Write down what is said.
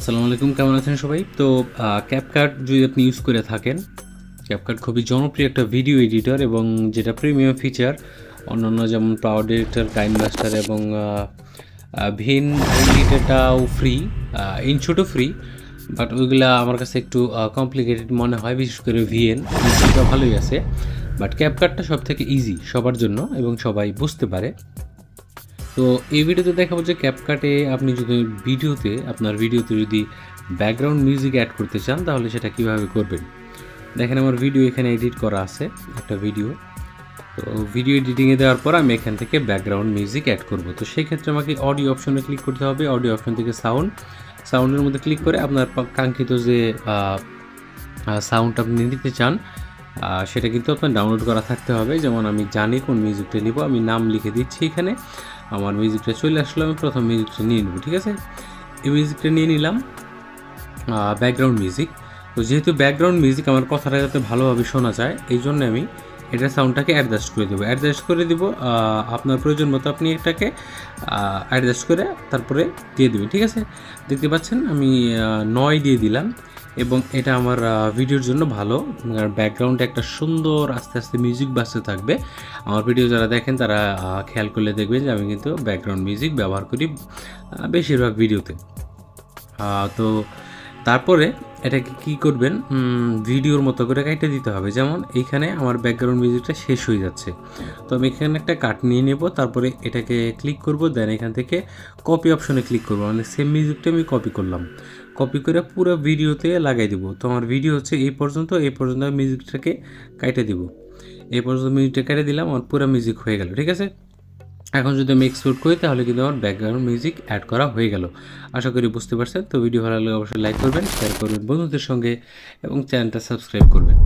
আসসালামু আলাইকুম, কেমন আছেন সবাই? তো ক্যাপকাট যদি আপনি ইউজ করে থাকেন, ক্যাপকাট খুবই জনপ্রিয় একটা ভিডিও এডিটর এবং যেটা প্রিমিয়াম ফিচার। অন্যান্য যেমন পাওয়ার ডিরেক্টর, কাইনমাস্টার এবং ভিন এডিটরটাও ফ্রি, ইনশটও ফ্রি, বাট ওইগুলা আমার কাছে একটু কমপ্লিকেটেড মনে হয়, বিশেষ করে ভিএন ইনশটটা ভালোই আছে, বাট ক্যাপকাটটা সব থেকে ইজি সবার জন্য এবং সবাই বুঝতে পারে। তো এই ভিডিওতে দেখাবো যে ক্যাপকাটে আপনি যদি আপনার ভিডিওতে যদি ব্যাকগ্রাউন্ড মিউজিক অ্যাড করতে চান তাহলে সেটা কিভাবে করবেন। দেখেন আমার ভিডিও এখানে এডিট করা আছে, একটা ভিডিও। তো ভিডিও এডিটিংয়ে দেওয়ার পর আমি এখান থেকে ব্যাকগ্রাউন্ড মিউজিক অ্যাড করব। তো সেই ক্ষেত্রে আমাকে অডিও অপশনে ক্লিক করতে হবে। অডিও অপশন থেকে সাউন্ডের মধ্যে ক্লিক করে আপনার কাঙ্ক্ষিত যে সাউন্ড আপনি নিতে চান সেটা কিন্তু আপনার ডাউনলোড করা থাকতে হবে। যেমন আমি জানি কোন মিউজিকটা নিব, আমি নাম লিখে দিচ্ছি এখানে। আমার মিউজিকটা চলে আসলো, আমি প্রথম মিউজিকটা নিয়ে নেব। ঠিক আছে, এই মিউজিকটা নিয়ে নিলাম, ব্যাকগ্রাউন্ড মিউজিক। তো যেহেতু ব্যাকগ্রাউন্ড মিউজিক আমার কথাটা যাতে ভালোভাবে শোনা যায়, এই জন্য আমি এটার সাউন্ডটাকে অ্যাডজাস্ট করে দেবো। আপনার প্রয়োজন মতো আপনি এটাকে অ্যাডজাস্ট করে তারপরে দিয়ে দেবেন। ঠিক আছে, দেখতে পাচ্ছেন আমি 9 দিয়ে দিলাম এবং এটা আমার ভিডিওর জন্য ভালো। ব্যাকগ্রাউন্ডে একটা সুন্দর আস্তে আস্তে মিউজিক বাজতে থাকবে। আমার ভিডিও যারা দেখেন তারা খেয়াল করলে দেখবেন যে আমি কিন্তু ব্যাকগ্রাউন্ড মিউজিক ব্যবহার করি বেশিরভাগ ভিডিওতে। তো তারপরে এটাকে কি করবেন, ভিডিওর মতো করে কাটে দিতে হবে। যেমন এইখানে আমার ব্যাকগ্রাউন্ড মিউজিকটা শেষ হয়ে যাচ্ছে, তো আমি এখানে একটা কাট নিয়ে নেব, তারপরে এটাকে ক্লিক করব, দেন এখান থেকে কপি অপশনে ক্লিক করব। মানে সেম মিউজিকটা আমি কপি করলাম, কপি করে পুরো ভিডিওতে লাগাই দিব। তো আমার ভিডিও হচ্ছে এই পর্যন্ত আমি মিউজিকটাকে কাটে দিব। এই পর্যন্ত মিউজিকটা কেটে দিলাম, আমার পুরো মিউজিক হয়ে গেল। ঠিক আছে, এখন যদি আমি এক্সপোর্ট করি তাহলে কিন্তু আমার ব্যাকগ্রাউন্ড মিউজিক অ্যাড করা হয়ে গেল। আশা করি বুঝতে পারছেন। তো ভিডিও ভালো লাগলে অবশ্যই লাইক করবেন, শেয়ার করবেন বন্ধুদের সঙ্গে এবং চ্যানেলটা সাবস্ক্রাইব করবেন।